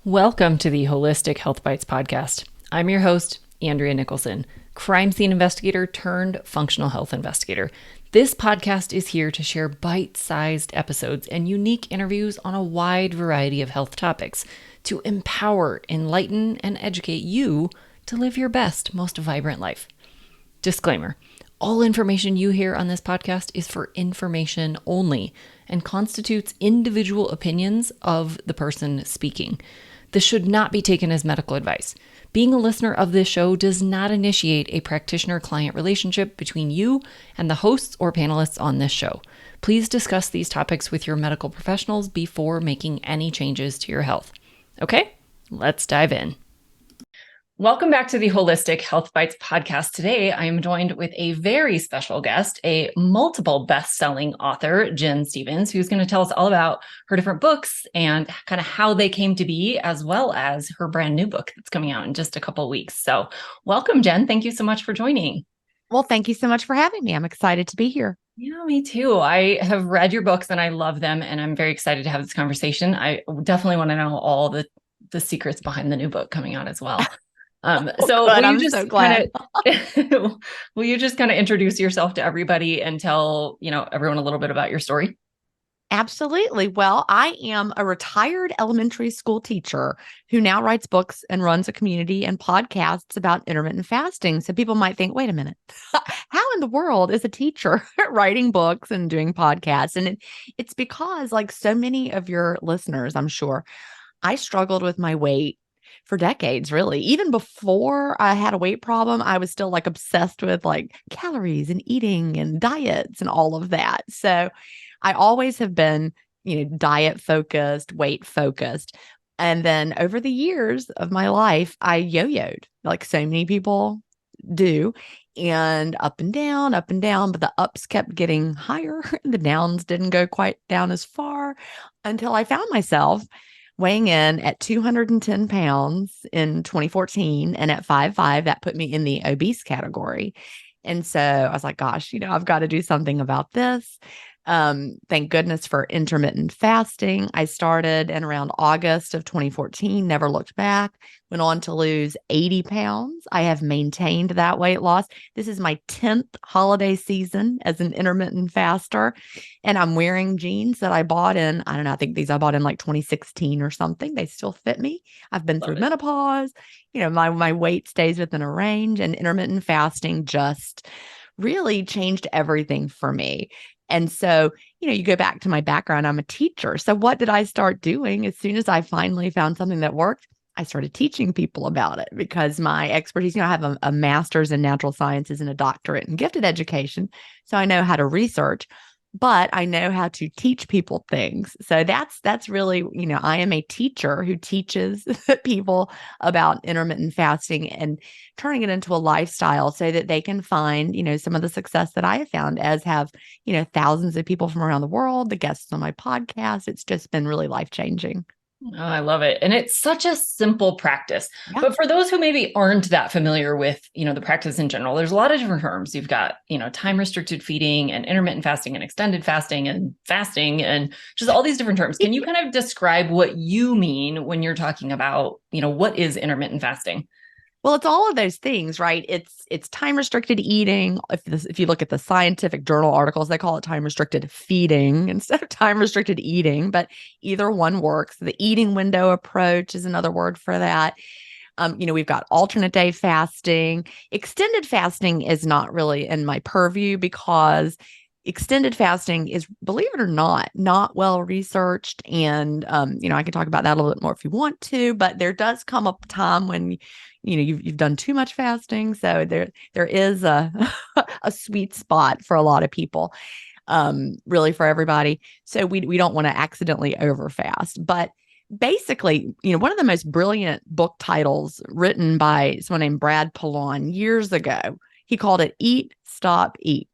Welcome to the Holistic Health Bites podcast. I'm your host, Andrea Nicholson, crime scene investigator turned functional health investigator. This podcast is here to share bite-sized episodes and unique interviews on a wide variety of health topics to empower, enlighten, and educate you to live your best, most vibrant life. Disclaimer: all information you hear on this podcast is for information only and constitutes individual opinions of the person speaking. This should not be taken as medical advice. Being a listener of this show does not initiate a practitioner-client relationship between you and the hosts or panelists on this show. Please discuss these topics with your medical professionals before making any changes to your health. Okay, let's dive in. Welcome back to the Holistic Health Bites podcast. Today, I am joined with a very special guest, a multiple best-selling author, Gin Stephens, who's going to tell us all about her different books and kind of how they came to be, as well as her brand new book that's coming out in just a couple of weeks. So welcome, Jen. Thank you so much for joining. Well, thank you so much for having me. I'm excited to be here. Yeah, me too. I have read your books and I love them, and I'm very excited to have this conversation. I definitely want to know all the secrets behind the new book coming out as well. I'm so glad. Will you just kind of introduce yourself to everybody and tell, everyone a little bit about your story? Absolutely. Well, I am a retired elementary school teacher who now writes books and runs a community and podcasts about intermittent fasting. So people might think, wait a minute, how in the world is a teacher writing books and doing podcasts? And it's because, like so many of your listeners, I'm sure, I struggled with my weight for decades, really. Even before I had a weight problem, I was still obsessed with calories and eating and diets and all of that. So I always have been, diet focused, weight focused. And then over the years of my life, I yo-yoed like so many people do, and up and down, but the ups kept getting higher. The downs didn't go quite down as far until I found myself weighing in at 210 pounds in 2014. And at 5'5", that put me in the obese category. And so I was like, gosh, I've got to do something about this. Thank goodness for intermittent fasting. I started in around August of 2014, never looked back, went on to lose 80 pounds. I have maintained that weight loss. This is my 10th holiday season as an intermittent faster. And I'm wearing jeans that I bought in, I don't know, I think these I bought in 2016 or something. They still fit me. I've been through menopause. My weight stays within a range, and intermittent fasting just really changed everything for me. And so, you go back to my background, I'm a teacher. So what did I start doing? As soon as I finally found something that worked, I started teaching people about it, because my expertise, I have a master's in natural sciences and a doctorate in gifted education. So I know how to research, but I know how to teach people things. So that's really, I am a teacher who teaches people about intermittent fasting and turning it into a lifestyle so that they can find, some of the success that I have found, as have, thousands of people from around the world, the guests on my podcast. It's just been really life-changing. Oh, I love it. And it's such a simple practice. Yeah. But for those who maybe aren't that familiar with, the practice in general, there's a lot of different terms. You've got, time restricted feeding and intermittent fasting and extended fasting and just all these different terms. Can you kind of describe what you mean when you're talking about, what is intermittent fasting? Well, it's all of those things, right? It's time-restricted eating. If you look at the scientific journal articles, they call it time-restricted feeding instead of time-restricted eating, but either one works. The eating window approach is another word for that. We've got alternate day fasting. Extended fasting is not really in my purview, because extended fasting is, believe it or not well researched. And, I can talk about that a little bit more if you want to, but there does come a time when, you've done too much fasting. So there is a sweet spot for a lot of people, really for everybody. So we don't want to accidentally overfast. But basically, one of the most brilliant book titles written by someone named Brad Pilon years ago, he called it Eat, Stop, Eat.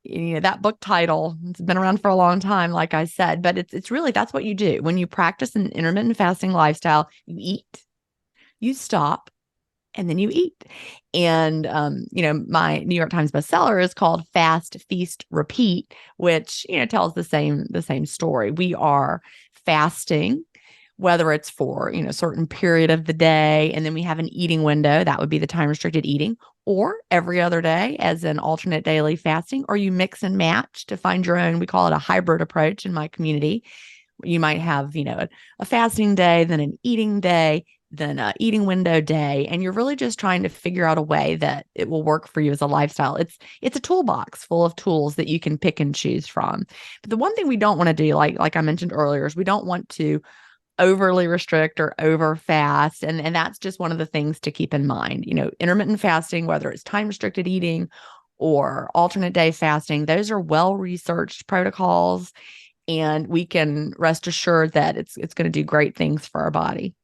That book title, it's been around for a long time, like I said, but it's really, that's what you do. When you practice an intermittent fasting lifestyle, you eat, you stop, and then you eat. And, my New York Times bestseller is called Fast, Feast, Repeat, which, tells the same story. We are fasting. whether it's for, a certain period of the day. And then we have an eating window. That would be the time restricted eating, or every other day as an alternate daily fasting, or you mix and match to find your own. We call it a hybrid approach in my community. You might have, a fasting day, then an eating day, then a eating window day. And you're really just trying to figure out a way that it will work for you as a lifestyle. It's a toolbox full of tools that you can pick and choose from. But the one thing we don't want to do, like I mentioned earlier, is we don't want to overly restrict or over fast. And that's just one of the things to keep in mind. Intermittent fasting, whether it's time restricted eating or alternate day fasting, those are well-researched protocols. And we can rest assured that it's going to do great things for our body.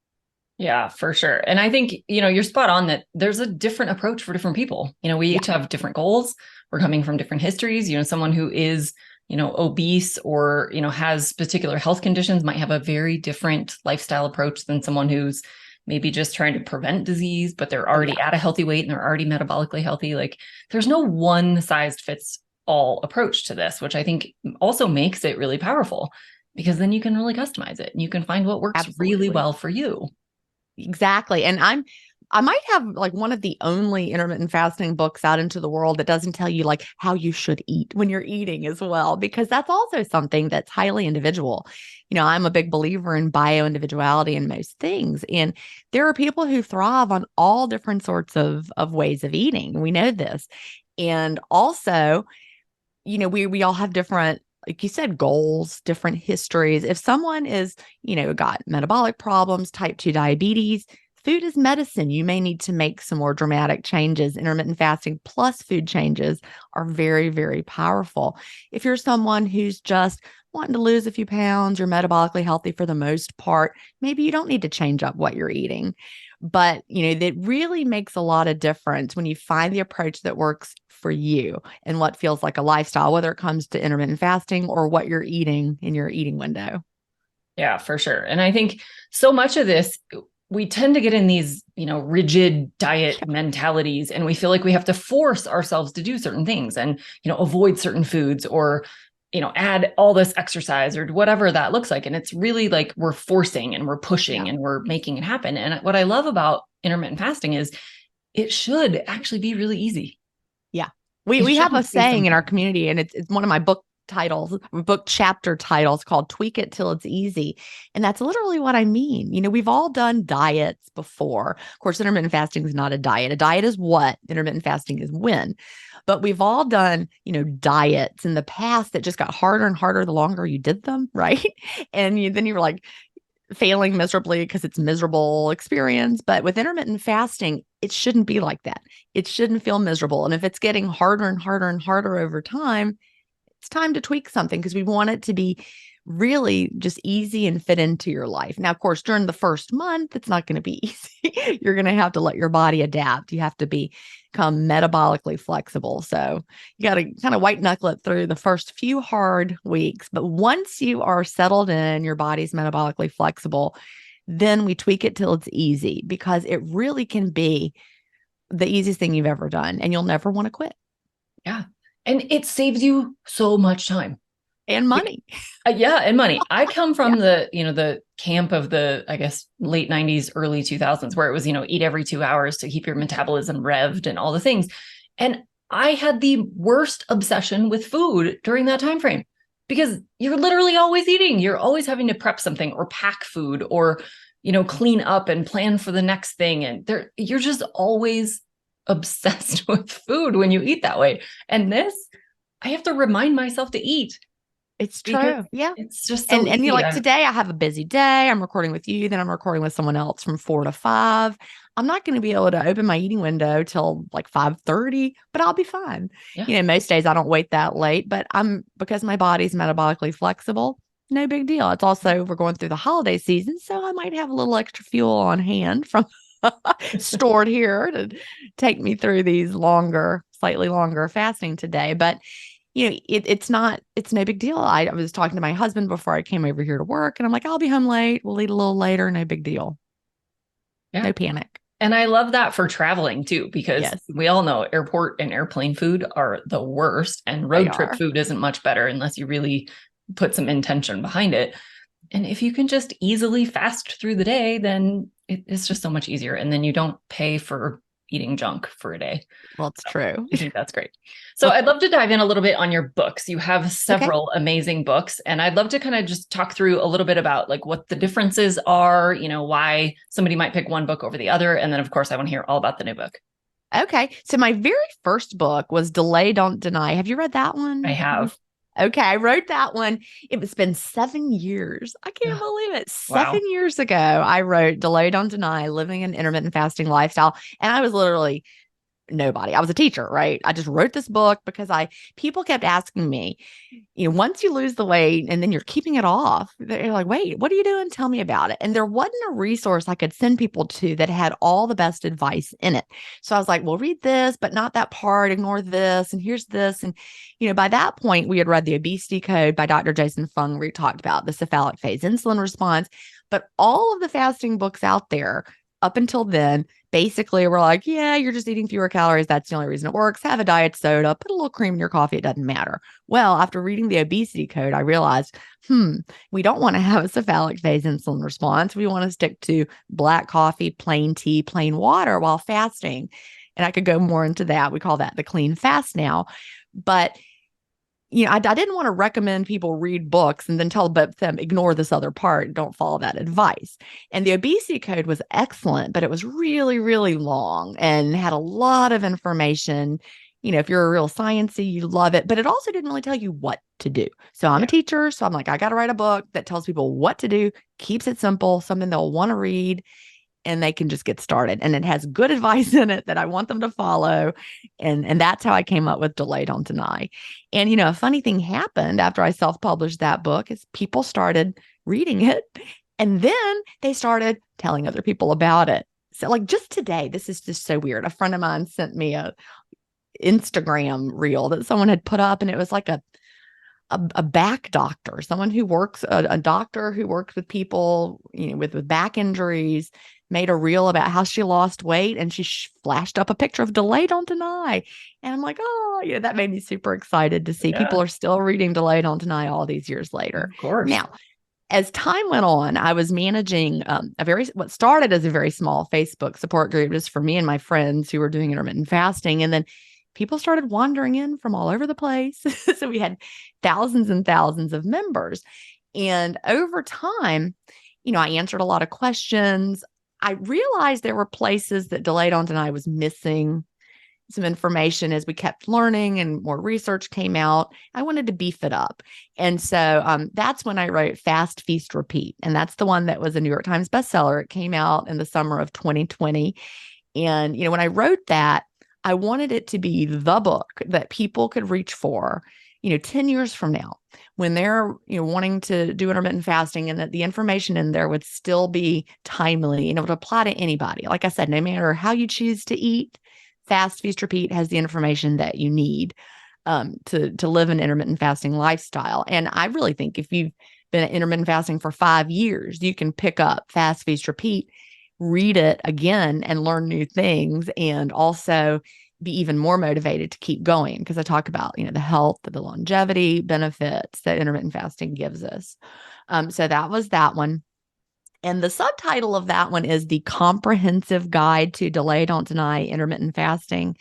Yeah, for sure. And I think, you're spot on that there's a different approach for different people. We each have different goals. We're coming from different histories. Someone who is, obese or, has particular health conditions might have a very different lifestyle approach than someone who's maybe just trying to prevent disease, but they're already at a healthy weight and they're already metabolically healthy. Like there's no one size fits all approach to this, which I think also makes it really powerful, because then you can really customize it and you can find what works really well for you. Exactly. And I might have like one of the only intermittent fasting books out into the world that doesn't tell you like how you should eat when you're eating as well, because that's also something that's highly individual. I'm a big believer in bio-individuality in most things. And there are people who thrive on all different sorts of ways of eating. We know this. And also, we all have different, like you said, goals, different histories. If someone is, got metabolic problems, type 2 diabetes, food is medicine. You may need to make some more dramatic changes. Intermittent fasting plus food changes are very, very powerful. If you're someone who's just wanting to lose a few pounds, you're metabolically healthy for the most part, maybe you don't need to change up what you're eating. But, that really makes a lot of difference when you find the approach that works for you and what feels like a lifestyle, whether it comes to intermittent fasting or what you're eating in your eating window. Yeah, for sure. And I think so much of this, we tend to get in these, rigid diet mentalities, and we feel like we have to force ourselves to do certain things and, avoid certain foods or, add all this exercise or whatever that looks like. And it's really like we're forcing and we're pushing and we're making it happen. And what I love about intermittent fasting is it should actually be really easy. Yeah. We have a saying in our community, and it's one of my book chapter titles called Tweak It Till It's Easy. And that's literally what I mean. We've all done diets before. Of course, intermittent fasting is not a diet. A diet is what? Intermittent fasting is when. But we've all done, diets in the past that just got harder and harder the longer you did them, right? And then you were like failing miserably because it's a miserable experience. But with intermittent fasting, it shouldn't be like that. It shouldn't feel miserable. And if it's getting harder and harder and harder over time, it's time to tweak something because we want it to be really just easy and fit into your life. Now, of course, during the first month, it's not going to be easy. You're going to have to let your body adapt. You have to become metabolically flexible. So you got to kind of white knuckle it through the first few hard weeks. But once you are settled in, your body's metabolically flexible, then we tweak it till it's easy, because it really can be the easiest thing you've ever done, and you'll never want to quit. Yeah. And it saves you so much time. And money. Yeah. And money. I come from the camp of the, I guess, late 90s, early 2000s, where it was, eat every 2 hours to keep your metabolism revved and all the things. And I had the worst obsession with food during that time frame, because you're literally always eating. You're always having to prep something or pack food or, clean up and plan for the next thing. And you're just always obsessed with food when you eat that way. And this, I have to remind myself to eat. It's true. Yeah. It's just so and you're like, today I have a busy day. I'm recording with you. Then I'm recording with someone else from 4 to 5. I'm not going to be able to open my eating window till like 5:30, but I'll be fine. Yeah. Most days I don't wait that late, but because my body's metabolically flexible, no big deal. It's also, we're going through the holiday season, so I might have a little extra fuel on hand from stored here to take me through these slightly longer fasting today. But it's no big deal. I was talking to my husband before I came over here to work, and I'm like, I'll be home late. We'll eat a little later. No big deal. Yeah. No panic. And I love that for traveling too, because we all know airport and airplane food are the worst, and road trip food isn't much better unless you really put some intention behind it. And if you can just easily fast through the day, then it's just so much easier. And then you don't pay for eating junk for a day. Well, it's true. I think that's great. So I'd love to dive in a little bit on your books. You have Okay. several amazing books, and I'd love to kind of just talk through a little bit about like what the differences are, why somebody might pick one book over the other. And then of course I want to hear all about the new book. Okay. So my very first book was Delay, Don't Deny. Have you read that I one? have. Okay, I wrote that one. It's been 7 years. I can't believe it. Wow. 7 years ago, I wrote Delay, Don't Deny, Living an Intermittent Fasting Lifestyle. And I was literally nobody. I was a teacher, right? I just wrote this book because people kept asking me, once you lose the weight and then you're keeping it off, they're like, wait, what are you doing? Tell me about it. And there wasn't a resource I could send people to that had all the best advice in it. So I was like, well, read this, but not that part, ignore this. And here's this. And, by that point, we had read The Obesity Code by Dr. Jason Fung, where he talked about the cephalic phase insulin response. But all of the fasting books out there up until then, basically we're like, yeah, you're just eating fewer calories. That's the only reason it works. Have a diet soda, put a little cream in your coffee. It doesn't matter. Well, after reading the obesity code, I realized, we don't want to have a cephalic phase insulin response. We want to stick to black coffee, plain tea, plain water while fasting. And I could go more into that. We call that the clean fast now. But I didn't want to recommend people read books and then tell them ignore this other part. Don't follow that advice. And the obesity code was excellent, but it was really, really long and had a lot of information. If you're a real sciencey, you love it, but it also didn't really tell you what to do. So I'm a teacher. So I'm like, I got to write a book that tells people what to do, keeps it simple, something they'll want to read, and they can just get started. And it has good advice in it that I want them to follow. And that's how I came up with Delay, Don't Deny. And, a funny thing happened after I self-published that book is people started reading it. And then they started telling other people about it. So like just today, this is just so weird. A friend of mine sent me a Instagram reel that someone had put up, and it was like a back doctor, someone who works, a doctor who works with people, with back injuries, made a reel about how she lost weight, and she flashed up a picture of Delay, Don't Deny. And I'm like, oh, that made me super excited to see people are still reading Delay, Don't Deny all these years later. Of course. Now, as time went on, I was managing what started as a very small Facebook support group just for me and my friends who were doing intermittent fasting. And then people started wandering in from all over the place. So we had thousands and thousands of members. And over time, I answered a lot of questions. I realized there were places that Delay, Don't Deny was missing some information as we kept learning and more research came out. I wanted to beef it up. And so that's when I wrote Fast, Feast, Repeat. And that's the one that was a New York Times bestseller. It came out in the summer of 2020. And, when I wrote that, I wanted it to be the book that people could reach for, 10 years from now, when they're, wanting to do intermittent fasting, and that the information in there would still be timely and it would apply to anybody. Like I said, no matter how you choose to eat, Fast, Feast, Repeat has the information that you need to live an intermittent fasting lifestyle. And I really think if you've been at intermittent fasting for 5 years, you can pick up Fast, Feast, Repeat, read it again and learn new things, and also be even more motivated to keep going, because I talk about, the health, the longevity benefits that intermittent fasting gives us. So that was that one. And the subtitle of that one is The Comprehensive Guide to Delay, Don't Deny Intermittent Fasting.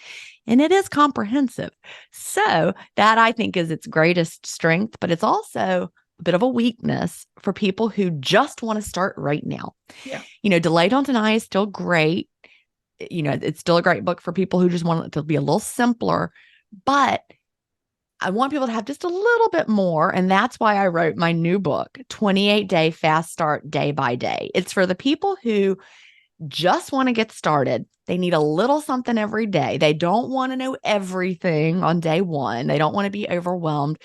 And it is comprehensive. So that, I think, is its greatest strength, but it's also a bit of a weakness for people who just want to start right now. Yeah. Delay, Don't Deny is still great. It's still a great book for people who just want it to be a little simpler, but I want people to have just a little bit more. And that's why I wrote my new book, 28-Day Fast Start Day by Day. It's for the people who just want to get started. They need a little something every day. They don't want to know everything on day one. They don't want to be overwhelmed.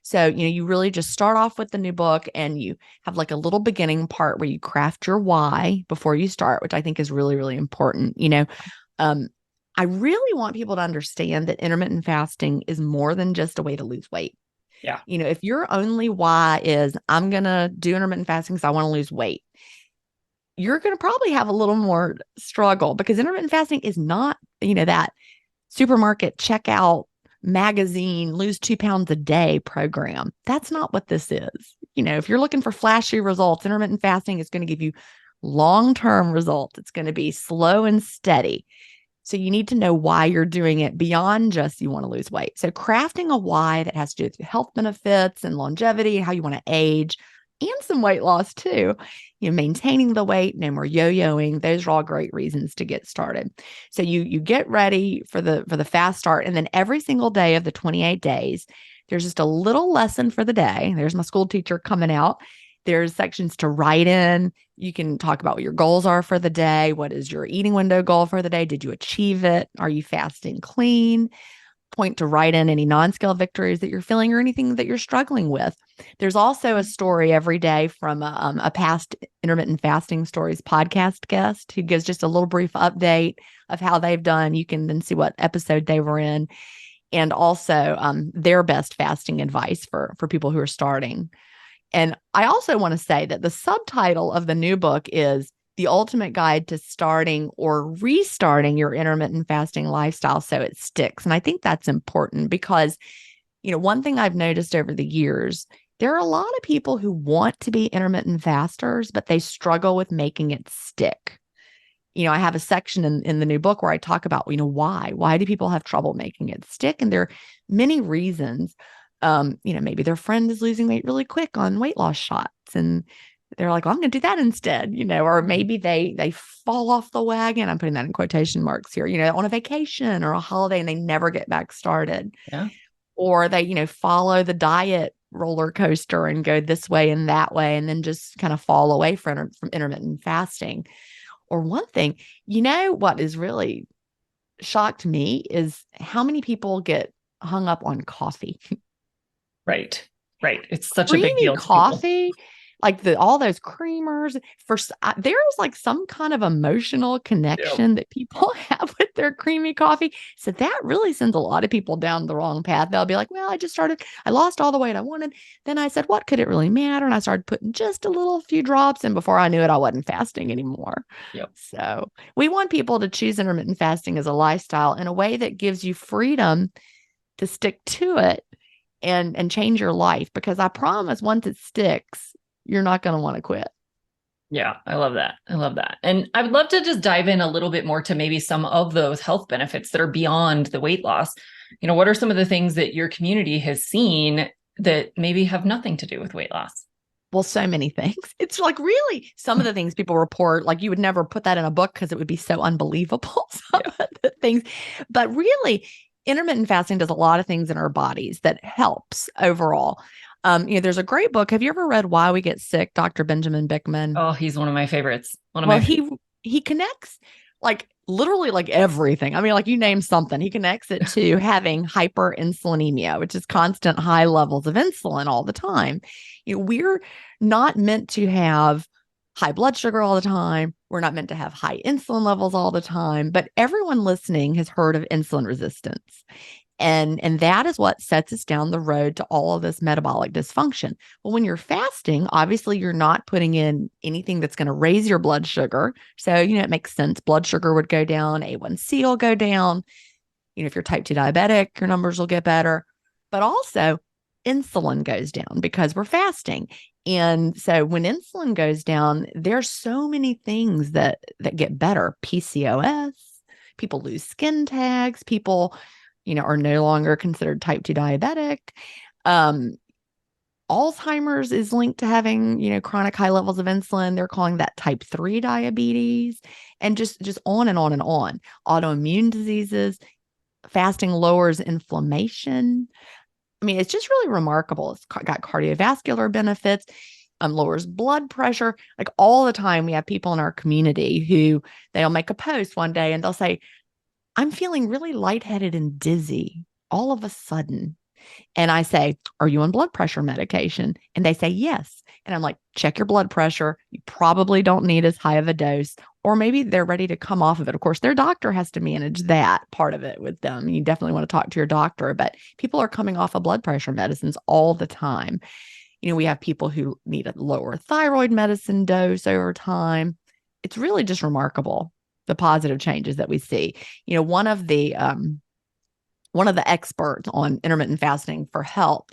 So, you really just start off with the new book, and you have like a little beginning part where you craft your why before you start, which I think is really, really important. I really want people to understand that intermittent fasting is more than just a way to lose weight. Yeah. If your only why is I'm going to do intermittent fasting because I want to lose weight, you're going to probably have a little more struggle, because intermittent fasting is not, that supermarket checkout magazine, lose 2 pounds a day program. That's not what this is. if you're looking for flashy results, intermittent fasting is going to give you long-term results. It's going to be slow and steady. So you need to know why you're doing it beyond just you want to lose weight. So crafting a why that has to do with health benefits and longevity, how you want to age, and some weight loss too. Maintaining the weight, no more yo-yoing. Those are all great reasons to get started. So you get ready for the fast start, and then every single day of the 28 days, there's just a little lesson for the day. There's my school teacher coming out. There's sections to write in. You can talk about what your goals are for the day. What is your eating window goal for the day? Did you achieve it? Are you fasting clean? Point to write in any non-scale victories that you're feeling or anything that you're struggling with. There's also a story every day from a past intermittent fasting stories podcast guest who gives just a little brief update of how they've done. You can then see what episode they were in, and also their best fasting advice for people who are starting. And I also want to say that the subtitle of the new book is The Ultimate Guide to Starting or Restarting Your Intermittent Fasting Lifestyle So It Sticks. And I think that's important because, one thing I've noticed over the years, there are a lot of people who want to be intermittent fasters, but they struggle with making it stick. I have a section in the new book where I talk about, why do people have trouble making it stick? And there are many reasons. Maybe their friend is losing weight really quick on weight loss shots and they're like, well, I'm going to do that instead, or maybe they fall off the wagon. I'm putting that in quotation marks here, on a vacation or a holiday and they never get back started. Yeah. Or they, follow the diet roller coaster and go this way and that way, and then just kind of fall away from intermittent fasting. Or one thing, what is really shocked me is how many people get hung up on coffee. Right. It's such a big deal. Coffee, like all those creamers. There's like some kind of emotional connection that people have with their creamy coffee. So that really sends a lot of people down the wrong path. They'll be like, well, I lost all the weight I wanted. Then I said, what could it really matter? And I started putting just a few drops. And before I knew it, I wasn't fasting anymore. Yep. So we want people to choose intermittent fasting as a lifestyle in a way that gives you freedom to stick to it and change your life, because I promise once it sticks, you're not going to want to quit. Yeah, I love that. And I would love to just dive in a little bit more to maybe some of those health benefits that are beyond the weight loss. What are some of the things that your community has seen that maybe have nothing to do with weight loss? Well, so many things. It's like really some of the things people report, like you would never put that in a book because it would be so unbelievable. Some of the things, but really intermittent fasting does a lot of things in our bodies that helps overall. There's a great book. Have you ever read Why We Get Sick, Dr. Benjamin Bickman? Oh, he's one of my favorites. He connects like literally like everything. I mean, like you name something, he connects it to having hyperinsulinemia, which is constant high levels of insulin all the time. We're not meant to have high blood sugar all the time. We're not meant to have high insulin levels all the time, but everyone listening has heard of insulin resistance. And that is what sets us down the road to all of this metabolic dysfunction. Well, when you're fasting, obviously you're not putting in anything that's going to raise your blood sugar. So, it makes sense. Blood sugar would go down, A1C will go down. If you're type 2 diabetic, your numbers will get better. But also insulin goes down because we're fasting. And so when insulin goes down, there's so many things that get better. PCOS, people lose skin tags, people, are no longer considered type 2 diabetic. Alzheimer's is linked to having, chronic high levels of insulin. They're calling that type 3 diabetes, and just on and on and on. Autoimmune diseases, fasting lowers inflammation. I mean, it's just really remarkable. It's got cardiovascular benefits, lowers blood pressure. Like all the time, we have people in our community who they'll make a post one day and they'll say, I'm feeling really lightheaded and dizzy all of a sudden. And I say, are you on blood pressure medication? And they say, yes. And I'm like, check your blood pressure. You probably don't need as high of a dose, or maybe they're ready to come off of it. Of course, their doctor has to manage that part of it with them. You definitely want to talk to your doctor, but people are coming off of blood pressure medicines all the time. We have people who need a lower thyroid medicine dose over time. It's really just remarkable, the positive changes that we see. One of the experts on intermittent fasting for health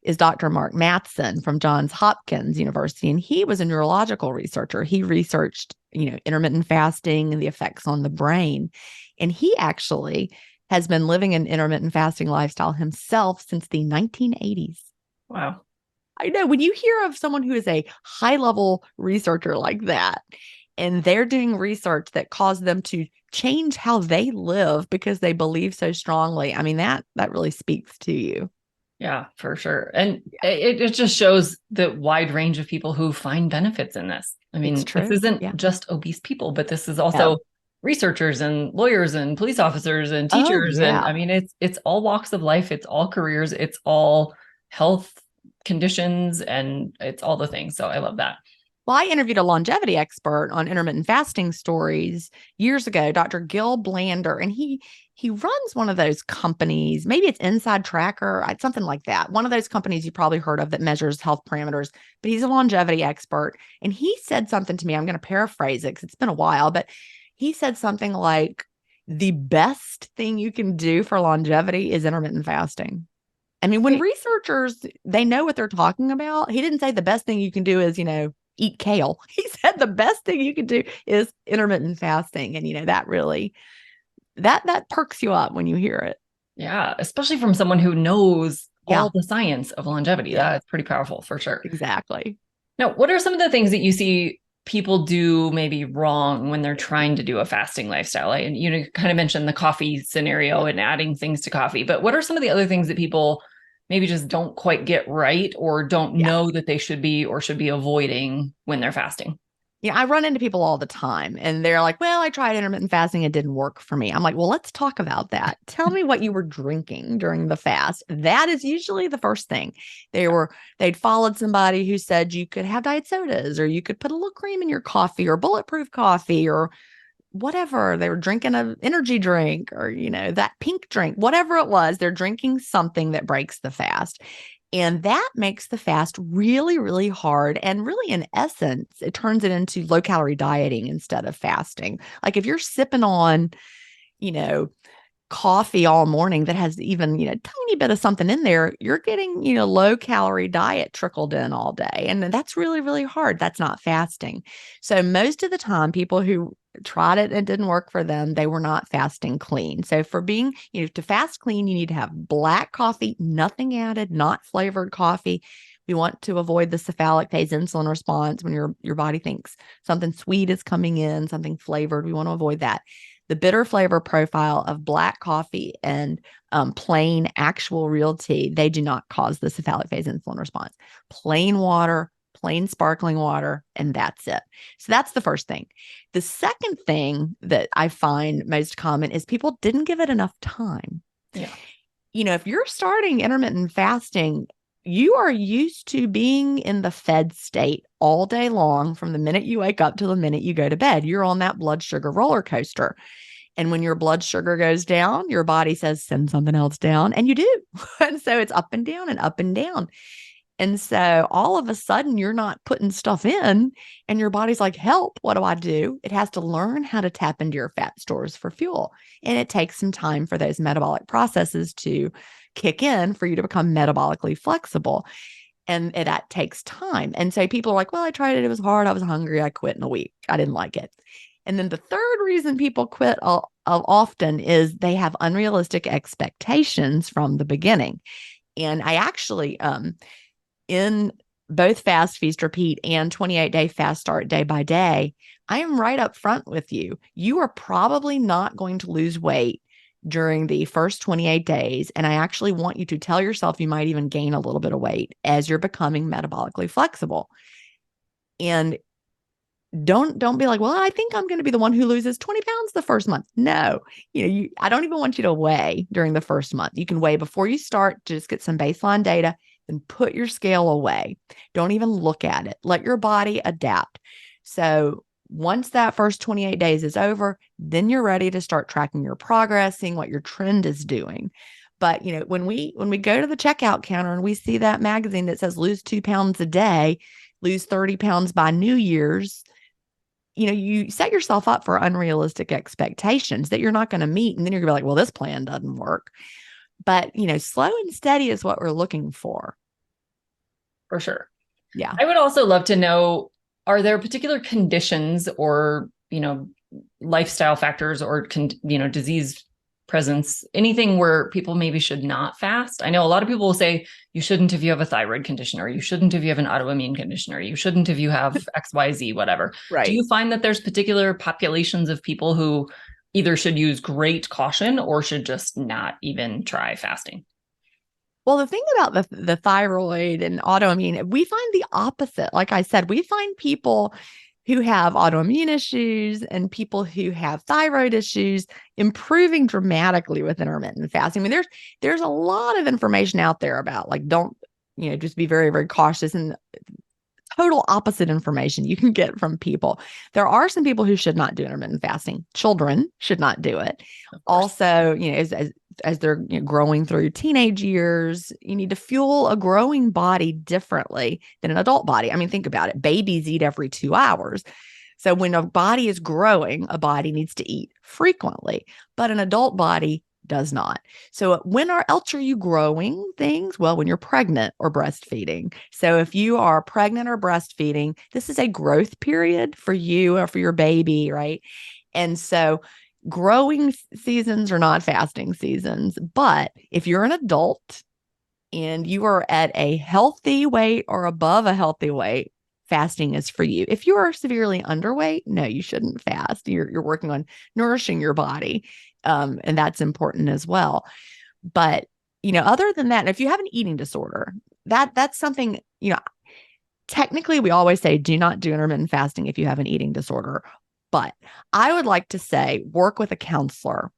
is Dr. Mark Matheson from Johns Hopkins University, and he was a neurological researcher. He researched, intermittent fasting and the effects on the brain. And he actually has been living an intermittent fasting lifestyle himself since the 1980s. Wow. I know when you hear of someone who is a high level researcher like that, and they're doing research that caused them to change how they live because they believe so strongly. I mean, that really speaks to you. Yeah, for sure. And it just shows the wide range of people who find benefits in this. I mean, It's true. this isn't Yeah. just obese people, but this is also No. researchers and lawyers and police officers and Oh, teachers. And yeah. I mean, it's all walks of life, it's all careers, it's all health conditions, and it's all the things. So I love that. Well, I interviewed a longevity expert on intermittent fasting stories years ago, Dr. Gil Blander, and he runs one of those companies. Maybe it's Inside Tracker, something like that. One of those companies you probably heard of that measures health parameters, but he's a longevity expert. And he said something to me. I'm going to paraphrase it because it's been a while, but he said something like, the best thing you can do for longevity is intermittent fasting. I mean, when researchers, they know what they're talking about. He didn't say the best thing you can do is, eat kale. He said the best thing you can do is intermittent fasting. And, that really, that perks you up when you hear it. Yeah, especially from someone who knows Yeah. all the science of longevity. Yeah. That's pretty powerful for sure. Exactly. Now, what are some of the things that you see people do maybe wrong when they're trying to do a fasting lifestyle? And you kind of mentioned the coffee scenario and adding things to coffee, but what are some of the other things that people maybe just don't quite get right or don't know that they should be or should be avoiding when they're fasting? Yeah, I run into people all the time and they're like, well, I tried intermittent fasting. It didn't work for me. I'm like, well, let's talk about that. Tell me what you were drinking during the fast. That is usually the first thing. They'd followed somebody who said you could have diet sodas or you could put a little cream in your coffee or bulletproof coffee or whatever. They were drinking an energy drink or, that pink drink, whatever it was, they're drinking something that breaks the fast. And that makes the fast really, really hard. And really, in essence, it turns it into low calorie dieting instead of fasting. Like if you're sipping on, you know, coffee all morning that has even, tiny bit of something in there, you're getting, low calorie diet trickled in all day. And that's really, really hard. That's not fasting. So most of the time, people who tried it and it didn't work for them, they were not fasting clean. So for being, to fast clean, you need to have black coffee, nothing added, not flavored coffee. We want to avoid the cephalic phase insulin response when your body thinks something sweet is coming in, something flavored. We want to avoid that. The bitter flavor profile of black coffee and plain actual real tea, they do not cause the cephalic phase insulin response. Plain water, plain sparkling water, and that's it. So that's the first thing. The second thing that I find most common is people didn't give it enough time. Yeah. If you're starting intermittent fasting, you are used to being in the fed state all day long from the minute you wake up to the minute you go to bed. You're on that blood sugar roller coaster. And when your blood sugar goes down, your body says, send something else down. And you do. And so it's up and down and up and down. And so all of a sudden, you're not putting stuff in and your body's like, help, what do I do? It has to learn how to tap into your fat stores for fuel. And it takes some time for those metabolic processes to kick in for you to become metabolically flexible. And that takes time. And so people are like, well, I tried it. It was hard. I was hungry. I quit in a week. I didn't like it. And then the third reason people quit often is they have unrealistic expectations from the beginning. And I actually, in both Fast, Feast, Repeat and 28-day fast start day by day, I am right up front with you. You are probably not going to lose weight during the first 28 days. And I actually want you to tell yourself you might even gain a little bit of weight as you're becoming metabolically flexible. And don't be like, well, I think I'm going to be the one who loses 20 pounds the first month. No, I don't even want you to weigh during the first month. You can weigh before you start to just get some baseline data, then put your scale away. Don't even look at it. Let your body adapt. So once that first 28 days is over, then you're ready to start tracking your progress, seeing what your trend is doing. But, when we go to the checkout counter and we see that magazine that says lose 2 pounds a day, lose 30 pounds by New Year's, you set yourself up for unrealistic expectations that you're not going to meet. And then you're going to be like, well, this plan doesn't work. But, slow and steady is what we're looking for. for sure. Yeah. I would also love to know, are there particular conditions or, lifestyle factors or, disease presence, anything where people maybe should not fast? I know a lot of people will say you shouldn't if you have a thyroid condition, or you shouldn't if you have an autoimmune condition, or you shouldn't if you have XYZ, whatever. Do Right. you find that there's particular populations of people who either should use great caution or should just not even try fasting? Well, the thing about the thyroid and autoimmune, we find the opposite. Like I said, we find people who have autoimmune issues and people who have thyroid issues improving dramatically with intermittent fasting. I mean, there's a lot of information out there about like don't, just be very, very cautious, and total opposite information you can get from people. There are some people who should not do intermittent fasting. Children should not do it. Also, as they're growing through teenage years, you need to fuel a growing body differently than an adult body. I mean, think about it. Babies eat every 2 hours. So when a body is growing, a body needs to eat frequently, but an adult body does not. So when else are you growing things? Well, when you're pregnant or breastfeeding. So if you are pregnant or breastfeeding, this is a growth period for you or for your baby, right? And so growing seasons are not fasting seasons. But if you're an adult and you are at a healthy weight or above a healthy weight, fasting is for you. If you are severely underweight, no, you shouldn't fast. You're working on nourishing your body. And that's important as well. But, other than that, if you have an eating disorder, that's something, technically we always say do not do intermittent fasting if you have an eating disorder. But I would like to say work with a counselor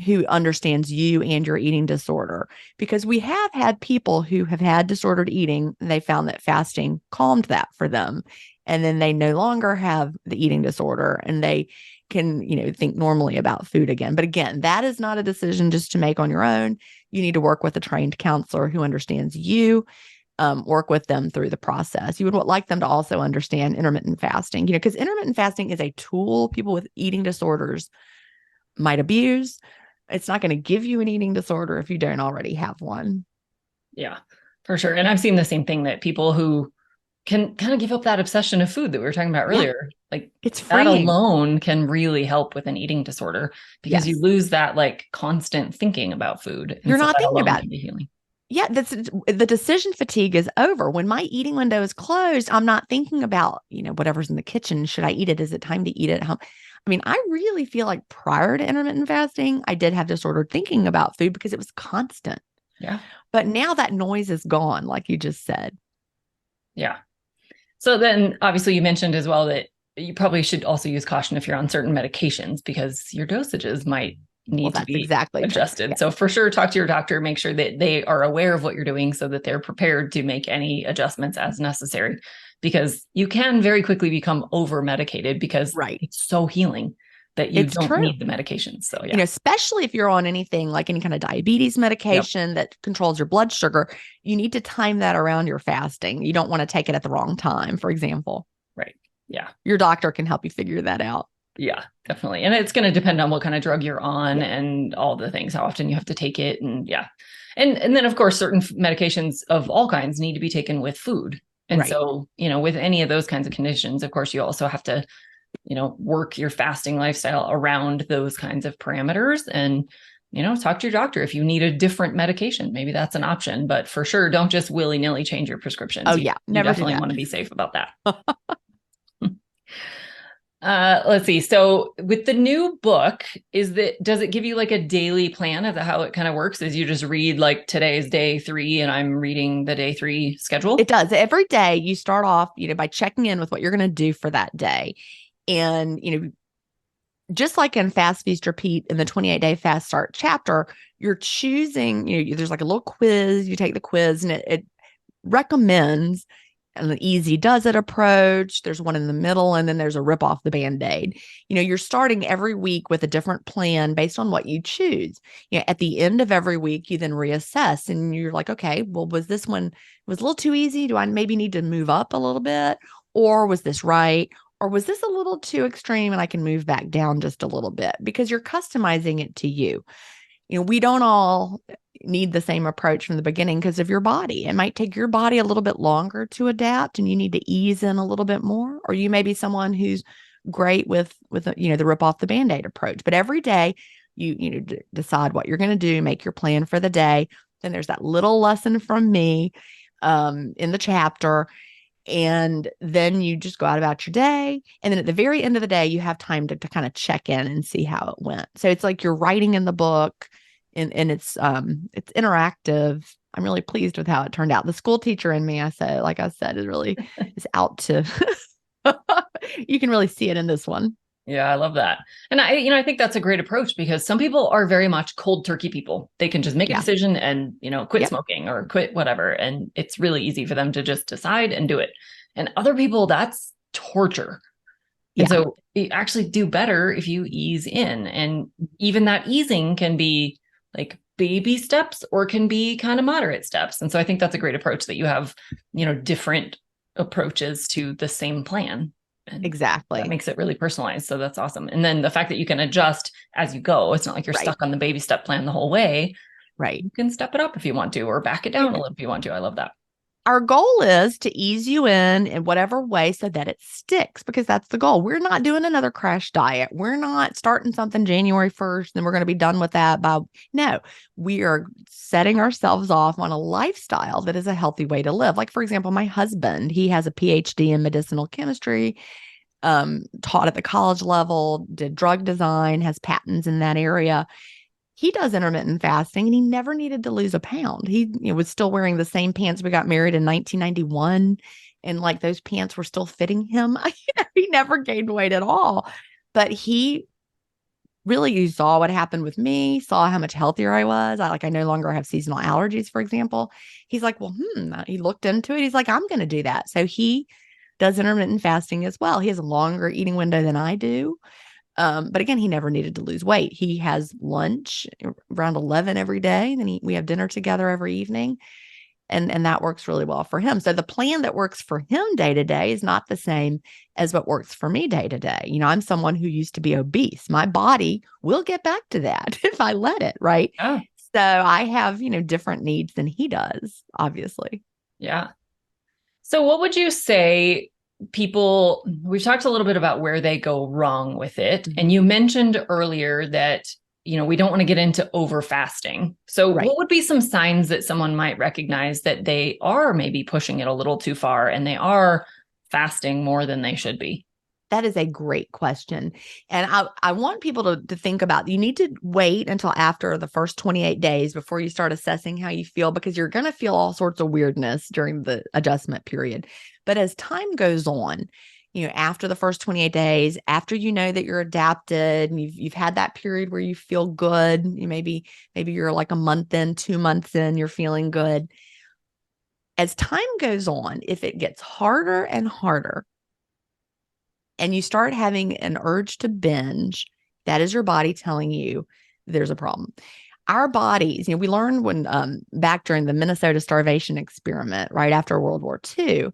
who understands you and your eating disorder, because we have had people who have had disordered eating and they found that fasting calmed that for them. And then they no longer have the eating disorder and they can, think normally about food again. But again, that is not a decision just to make on your own. You need to work with a trained counselor who understands you, work with them through the process. You would like them to also understand intermittent fasting, because intermittent fasting is a tool people with eating disorders might abuse. It's not going to give you an eating disorder if you don't already have one. Yeah, for sure. And I've seen the same thing, that people who can kind of give up that obsession of food that we were talking about earlier, like it's that freeing. alone can really help with an eating disorder, because you lose that like constant thinking about food. And you're not thinking about it. Can be healing. Yeah, the decision fatigue is over. When my eating window is closed, I'm not thinking about, whatever's in the kitchen. Should I eat it? Is it time to eat it? I mean, I really feel like prior to intermittent fasting, I did have disordered thinking about food because it was constant. Yeah. But now that noise is gone, like you just said. Yeah. So then obviously you mentioned as well that you probably should also use caution if you're on certain medications, because your dosages might need to be adjusted. Yeah. So for sure, talk to your doctor, make sure that they are aware of what you're doing so that they're prepared to make any adjustments as necessary, because you can very quickly become over medicated because it's so healing that you don't need the medications. So, especially if you're on anything like any kind of diabetes medication that controls your blood sugar, you need to time that around your fasting. You don't want to take it at the wrong time, for example. Right. Yeah. Your doctor can help you figure that out. Yeah, definitely. And it's going to depend on what kind of drug you're on and all the things, how often you have to take it. And And then of course, certain medications of all kinds need to be taken with food. And so, with any of those kinds of conditions, of course, you also have to, work your fasting lifestyle around those kinds of parameters and, talk to your doctor. If you need a different medication, maybe that's an option, but for sure, don't just willy-nilly change your prescriptions. Oh yeah. You definitely want to be safe about that. Let's see. So with the new book, does it give you like a daily plan of how it kind of works? Is you just read like today's day 3 and I'm reading the day 3 schedule? It does. Every day you start off, by checking in with what you're going to do for that day. And, just like in Fast Feast Repeat in the 28-day fast start chapter, you're choosing, there's like a little quiz, you take the quiz and it recommends an easy does it approach. There's one in the middle, and then there's a rip off the Band-Aid. You're starting every week with a different plan based on what you choose. At the end of every week, you then reassess and you're like, okay, well, was this one was a little too easy? Do I maybe need to move up a little bit? Or was this right? Or was this a little too extreme and I can move back down just a little bit? Because you're customizing it to you. we don't all need the same approach from the beginning because of your body. It might take your body a little bit longer to adapt and you need to ease in a little bit more. Or you may be someone who's great with the rip off the band-aid approach. But every day you decide what you're going to do, make your plan for the day. Then there's that little lesson from me in the chapter. And then you just go out about your day. And then at the very end of the day, you have time to kind of check in and see how it went. So it's like you're writing in the book and it's interactive. I'm really pleased with how it turned out. The school teacher in me, like I said, is out to, you can really see it in this one. Yeah, I love that. And I think that's a great approach because some people are very much cold turkey people. They can just make a decision and, quit smoking or quit whatever. And it's really easy for them to just decide and do it. And other people, that's torture. And so you actually do better if you ease in. And even that easing can be like baby steps or can be kind of moderate steps. And so I think that's a great approach that you have, different approaches to the same plan. And exactly. That makes it really personalized. So that's awesome. And then the fact that you can adjust as you go, it's not like you're stuck on the baby step plan the whole way. Right. You can step it up if you want to, or back it down a little if you want to. I love that. Our goal is to ease you in whatever way so that it sticks, because that's the goal. We're not doing another crash diet. We're not starting something January 1st, and we're going to be done with that no, we are setting ourselves off on a lifestyle that is a healthy way to live. Like, for example, my husband, he has a PhD in medicinal chemistry, taught at the college level, did drug design, has patents in that area. He does intermittent fasting and he never needed to lose a pound. He was still wearing the same pants. We got married in 1991 and like those pants were still fitting him. He never gained weight at all. But he really, you saw what happened with me, saw how much healthier I was. I no longer have seasonal allergies, for example. He's like, well, he looked into it. He's like, I'm going to do that. So he does intermittent fasting as well. He has a longer eating window than I do. But again, he never needed to lose weight. He has lunch around 11 every day. Then we have dinner together every evening. And that works really well for him. So the plan that works for him day to day is not the same as what works for me day to day. I'm someone who used to be obese. My body will get back to that if I let it, right? Oh. So I have, different needs than he does, obviously. Yeah. So what would you say we've talked a little bit about where they go wrong with it. And you mentioned earlier that, we don't want to get into over fasting. So what would be some signs that someone might recognize that they are maybe pushing it a little too far and they are fasting more than they should be? That is a great question. And I want people to think about, you need to wait until after the first 28 days before you start assessing how you feel, because you're going to feel all sorts of weirdness during the adjustment period. But as time goes on, after the first 28 days, after you know that you're adapted and you've had that period where you feel good, maybe you're like a month in, 2 months in, you're feeling good. As time goes on, if it gets harder and harder, and you start having an urge to binge, that is your body telling you there's a problem. Our bodies, we learned when back during the Minnesota starvation experiment, right after World War II,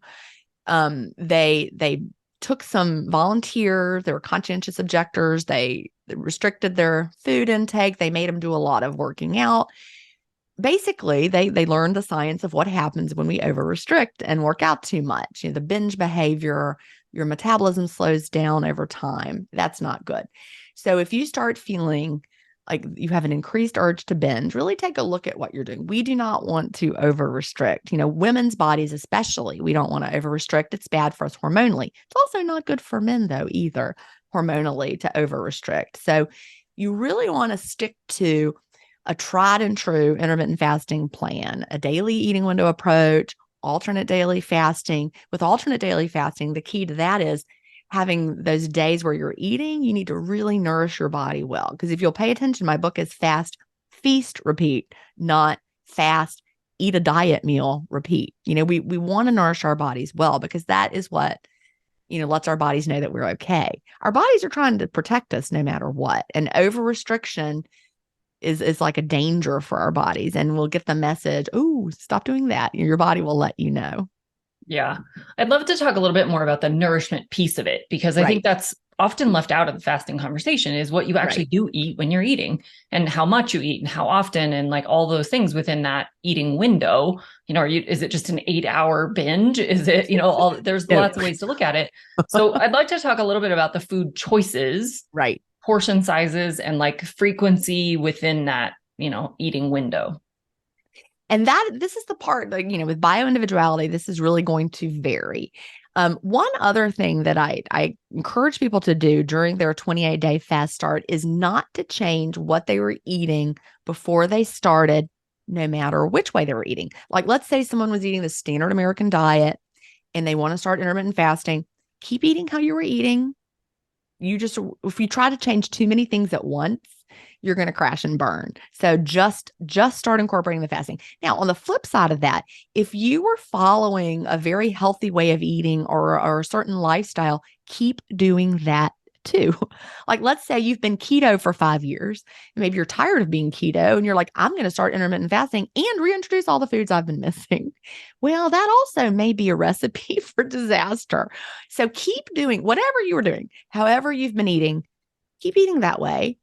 they took some volunteers. They were conscientious objectors. They restricted their food intake. They made them do a lot of working out. Basically, they learned the science of what happens when we over restrict and work out too much. The binge behavior, your metabolism slows down over time. That's not good. So if you start feeling like you have an increased urge to binge, really take a look at what you're doing. We do not want to over restrict. Women's bodies especially, we don't want to over restrict. It's bad for us hormonally. It's also not good for men though either, hormonally, to over restrict. So you really want to stick to a tried and true intermittent fasting plan, a daily eating window approach, alternate daily fasting. With alternate daily fasting, the key to that is having those days where you're eating, you need to really nourish your body well. Because if you'll pay attention, my book is fast, feast, repeat, not fast, eat a diet meal, repeat. We want to nourish our bodies well, because that is what, lets our bodies know that we're okay. Our bodies are trying to protect us no matter what. And over restriction is like a danger for our bodies, and we'll get the message, oh, stop doing that. Your body will let you know. Yeah. I'd love to talk a little bit more about the nourishment piece of it, because I think that's often left out of the fasting conversation is what you actually Right. do eat when you're eating and how much you eat and how often and like all those things within that eating window. Is it just an 8-hour binge? Is it, there's No. lots of ways to look at it. So I'd like to talk a little bit about the food choices, Right. portion sizes, and like frequency within that, eating window. And this is the part, like, with bioindividuality, this is really going to vary. One other thing that I encourage people to do during their 28-day fast start is not to change what they were eating before they started, no matter which way they were eating. Like, let's say someone was eating the standard American diet and they want to start intermittent fasting. Keep eating how you were eating. If you try to change too many things at once, you're going to crash and burn. So just start incorporating the fasting. Now, on the flip side of that, if you were following a very healthy way of eating or a certain lifestyle, keep doing that too. Like, let's say you've been keto for 5 years, and maybe you're tired of being keto and you're like, I'm going to start intermittent fasting and reintroduce all the foods I've been missing. Well, that also may be a recipe for disaster. So keep doing whatever you were doing, however you've been eating, keep eating that way.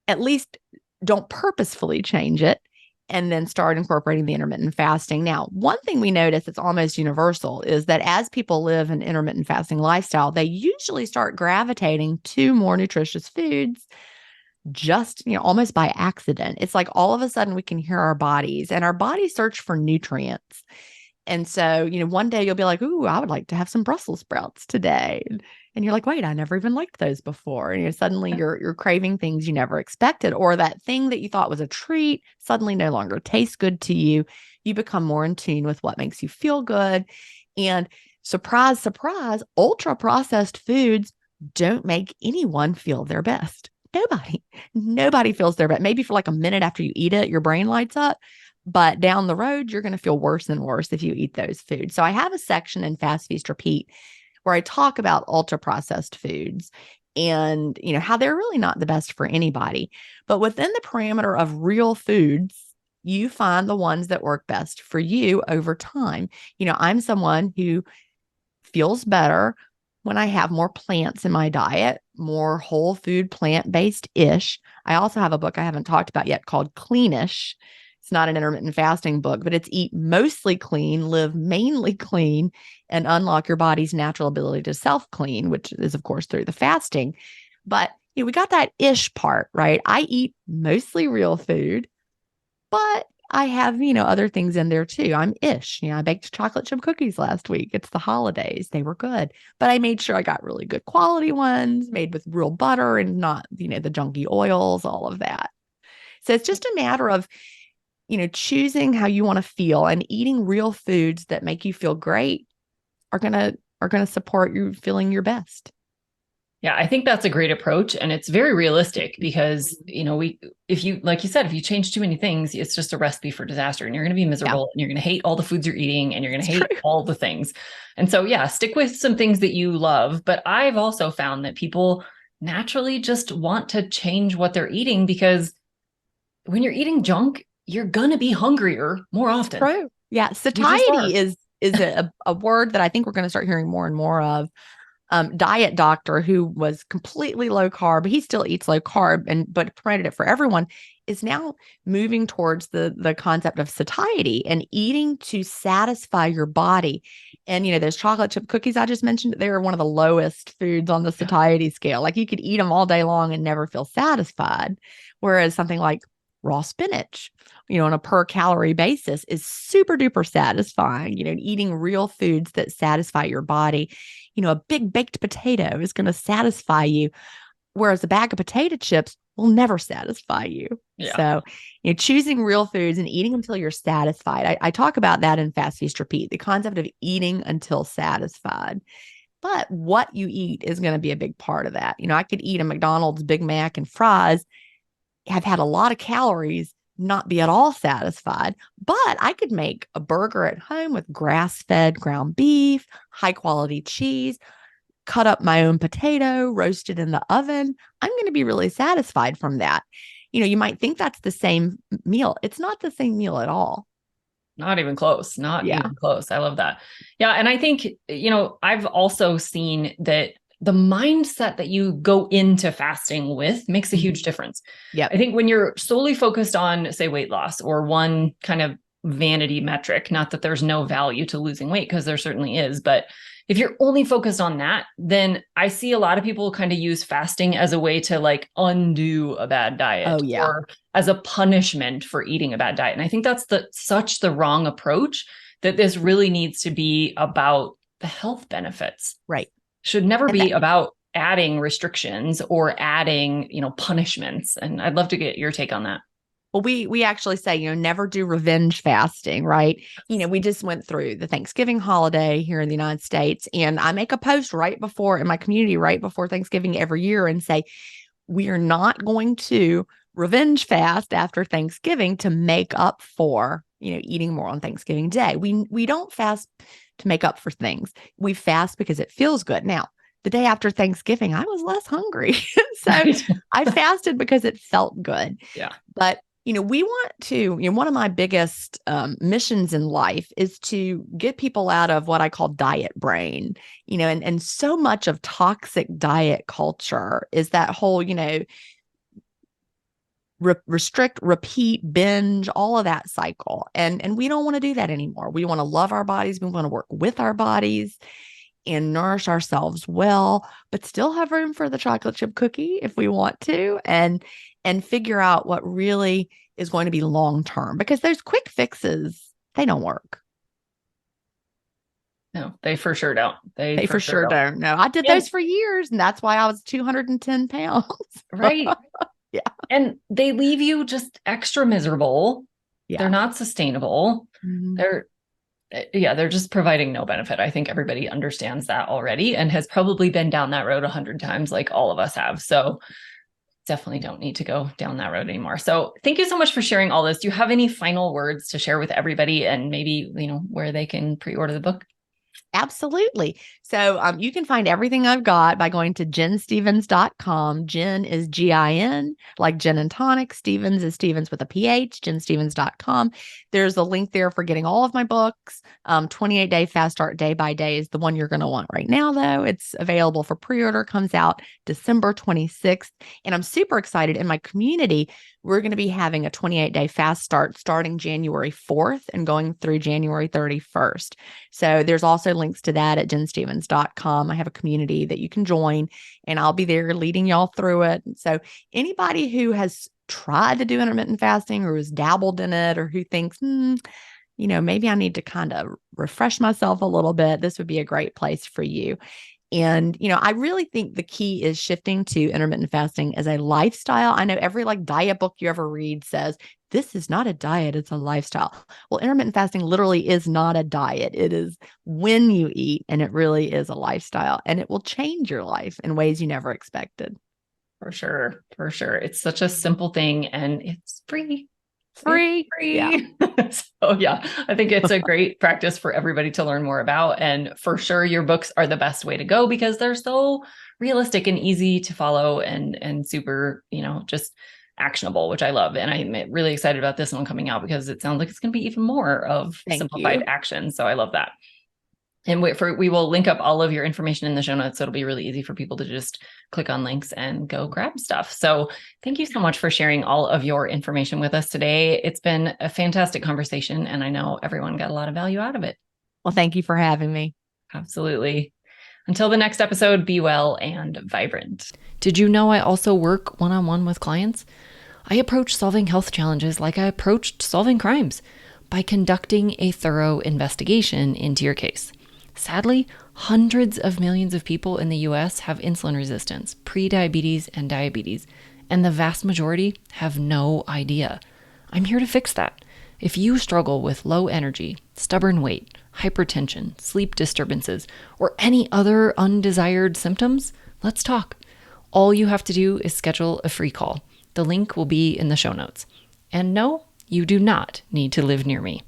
At least don't purposefully change it, and then start incorporating the intermittent fasting. Now, one thing we notice that's almost universal is that as people live an intermittent fasting lifestyle, they usually start gravitating to more nutritious foods just, almost by accident. It's like all of a sudden we can hear our bodies, and our bodies search for nutrients. And so, one day you'll be like, ooh, I would like to have some Brussels sprouts today. And you're like, wait, I never even liked those before. And suddenly you're craving things you never expected, or that thing that you thought was a treat suddenly no longer tastes good to you. You become more in tune with what makes you feel good. And surprise, surprise, ultra processed foods don't make anyone feel their best. Nobody feels their best. Maybe for like a minute after you eat it, your brain lights up. But down the road, you're going to feel worse and worse if you eat those foods. So I have a section in Fast, Feast, Repeat where I talk about ultra processed foods and, how they're really not the best for anybody. But within the parameter of real foods, you find the ones that work best for you over time. I'm someone who feels better when I have more plants in my diet, more whole food, plant-based ish. I also have a book I haven't talked about yet called Cleanish. It's not an intermittent fasting book, but it's eat mostly clean, live mainly clean, and unlock your body's natural ability to self-clean, which is, of course, through the fasting. But we got that ish part, right? I eat mostly real food, but I have, other things in there too. I'm ish. I baked chocolate chip cookies last week. It's the holidays. They were good, but I made sure I got really good quality ones made with real butter and not, the junky oils, all of that. So it's just a matter of, choosing how you want to feel, and eating real foods that make you feel great are going to support you feeling your best. Yeah, I think that's a great approach, and it's very realistic because, if you, like you said, if you change too many things, it's just a recipe for disaster, and you're going to be miserable, and you're going to hate all the foods you're eating, and you're going to hate all the things. And so, yeah, stick with some things that you love. But I've also found that people naturally just want to change what they're eating, because when you're eating junk, you're going to be hungrier more often. True. Yeah. Satiety is a word that I think we're going to start hearing more and more of. Diet doctor who was completely low carb, he still eats low carb but promoted it for everyone, is now moving towards the concept of satiety and eating to satisfy your body. And those chocolate chip cookies I just mentioned, they're one of the lowest foods on the satiety scale. Like, you could eat them all day long and never feel satisfied, whereas something like raw spinach, on a per calorie basis is super duper satisfying. Eating real foods that satisfy your body. A big baked potato is going to satisfy you, whereas a bag of potato chips will never satisfy you. Yeah. So, choosing real foods and eating until you're satisfied. I talk about that in Fast, Feast, Repeat, the concept of eating until satisfied. But what you eat is going to be a big part of that. I could eat a McDonald's Big Mac and fries, have had a lot of calories, not be at all satisfied, but I could make a burger at home with grass-fed ground beef, high-quality cheese, cut up my own potato, roast it in the oven. I'm going to be really satisfied from that. You might think that's the same meal. It's not the same meal at all. Not even close. Not even close. I love that. Yeah. And I think, I've also seen that the mindset that you go into fasting with makes a huge difference. Yeah. I think when you're solely focused on, say, weight loss or one kind of vanity metric, not that there's no value to losing weight, because there certainly is, but if you're only focused on that, then I see a lot of people kind of use fasting as a way to like undo a bad diet or as a punishment for eating a bad diet. And I think that's such the wrong approach, that this really needs to be about the health benefits. Right. Should never be about adding restrictions or adding, punishments. And I'd love to get your take on that. Well, we actually say, never do revenge fasting, right? We just went through the Thanksgiving holiday here in the United States, and I make a post right before in my community, right before Thanksgiving every year, and say, we are not going to revenge fast after Thanksgiving to make up for, eating more on Thanksgiving Day. We don't fast to make up for things. We fast because it feels good. Now, the day after Thanksgiving, I was less hungry. So I fasted because it felt good. Yeah. But we want to, one of my biggest missions in life is to get people out of what I call diet brain, and so much of toxic diet culture is that whole, restrict, repeat, binge, all of that cycle. And we don't want to do that anymore. We want to love our bodies. We want to work with our bodies and nourish ourselves well, but still have room for the chocolate chip cookie if we want to, and figure out what really is going to be long-term, because those quick fixes, they don't work. No, they for sure don't. They for sure don't. No, I did those for years, and that's why I was 210 pounds. Right. Yeah. And they leave you just extra miserable. Yeah. They're not sustainable. Mm-hmm. They're just providing no benefit. I think everybody understands that already and has probably been down that road 100 times, like all of us have. So definitely don't need to go down that road anymore. So thank you so much for sharing all this. Do you have any final words to share with everybody, and maybe, where they can pre-order the book? Absolutely. So you can find everything I've got by going to ginstevens.com. Gin is Gin, like gin and tonic. Stevens is Stevens with a PH, ginstevens.com. There's a link there for getting all of my books. 28-day fast start day by day is the one you're going to want right now, though. It's available for pre-order, comes out December 26th. And I'm super excited. In my community, we're going to be having a 28-day fast start starting January 4th and going through January 31st. So there's also links to that at ginstevens.com. I have a community that you can join, and I'll be there leading y'all through it. So anybody who has tried to do intermittent fasting or has dabbled in it, or who thinks, maybe I need to kind of refresh myself a little bit, this would be a great place for you. And, I really think the key is shifting to intermittent fasting as a lifestyle. I know every diet book you ever read says, this is not a diet, it's a lifestyle. Well, intermittent fasting literally is not a diet. It is when you eat, and it really is a lifestyle, and it will change your life in ways you never expected. For sure. For sure. It's such a simple thing, and it's free. Free. Yeah. So I think it's a great practice for everybody to learn more about. And for sure, your books are the best way to go because they're so realistic and easy to follow and super, just actionable, which I love. And I'm really excited about this one coming out because it sounds like it's going to be even more of simplified action. So I love that. And we will link up all of your information in the show notes. So it'll be really easy for people to just click on links and go grab stuff. So thank you so much for sharing all of your information with us today. It's been a fantastic conversation, and I know everyone got a lot of value out of it. Well, thank you for having me. Absolutely. Until the next episode, be well and vibrant. Did you know I also work one-on-one with clients? I approach solving health challenges like I approached solving crimes, by conducting a thorough investigation into your case. Sadly, hundreds of millions of people in the US have insulin resistance, prediabetes, and diabetes, and the vast majority have no idea. I'm here to fix that. If you struggle with low energy, stubborn weight, hypertension, sleep disturbances, or any other undesired symptoms, let's talk. All you have to do is schedule a free call. The link will be in the show notes. And no, you do not need to live near me.